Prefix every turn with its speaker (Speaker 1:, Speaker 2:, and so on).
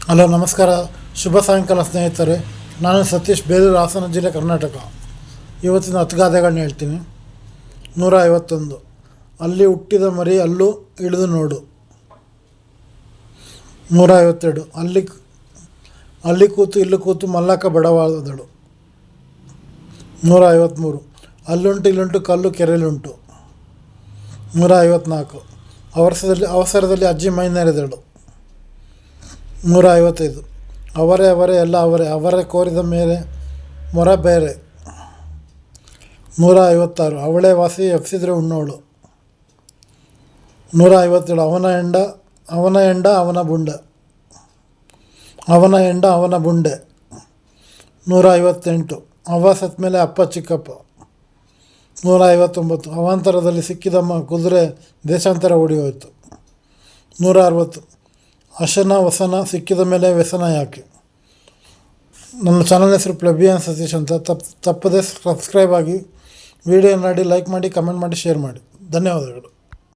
Speaker 1: Hello ನಮಸ್ಕಾರ, ಶುಭ ಸಾಯಂಕಾಲ ಸ್ನೇಹಿತರೆ. ನಾನು ಸತೀಶ್, ಬೇಲೂರು, ಹಾಸನ ಜಿಲ್ಲೆ, ಕರ್ನಾಟಕ. ಇವತ್ತಿನ 10 ಗಾದೆಗಳನ್ನ ಹೇಳ್ತೀನಿ. 151. ಅಲ್ಲಿ ಹುಟ್ಟಿದ ಮರಿ ಅಲ್ಲೂ ಇಳಿದು ನೋಡು. 152. ಅಲ್ಲಿ ಕೂತು ಇಲ್ಲಿ ಕೂತು ಮಲ್ಲಕ್ಕ ಬಡವಾದಳು. 153. ಅಲ್ಲುಂಟು ಇಲ್ಲುಂಟು ಕಲ್ಲು ಕೆರೆಯಲುಂಟು. 154. ಅವಸರದಲ್ಲಿ ಅಜ್ಜಿ ಮೈ ನೆರೆದಳು. 155. ಅವರೇ ಎಲ್ಲ ಅವರೇ ಕೋರಿದ ಮೇಲೆ ಮೊರ ಬೇರೆ. 156. ಅವಳೇ ವಾಸಿ ಎಪ್ಸಿದ್ರೆ ಉಣ್ಣೋಳು. 157. ಅವನ ಹೆಂಡ ಅವನ ಬುಂಡೆ. 158. ಅವ್ವ ಸತ್ತ ಮೇಲೆ ಅಪ್ಪ ಚಿಕ್ಕಪ್ಪ. 159. ಅವಾಂತರದಲ್ಲಿ ಸಿಕ್ಕಿದ ಕುದುರೆ ದೇಶಾಂತರ ಓಡಿ ಹೋಯಿತು. 160. ವಸನ ಸಿಕ್ಕಿದ ಮೇಲೆ ವ್ಯಸನ ಯಾಕೆ. ನನ್ನ ಚಾನಲ್ ಹೆಸರು ಪ್ಲಬಿಯನ್ ಸತೀಶ್ ಅಂತ. ತಪ್ಪದೇ ಸಬ್ಸ್ಕ್ರೈಬ್ ಆಗಿ, ವಿಡಿಯೋ ನೋಡಿ, ಲೈಕ್ ಮಾಡಿ, ಕಮೆಂಟ್ ಮಾಡಿ, ಶೇರ್ ಮಾಡಿ. ಧನ್ಯವಾದಗಳು.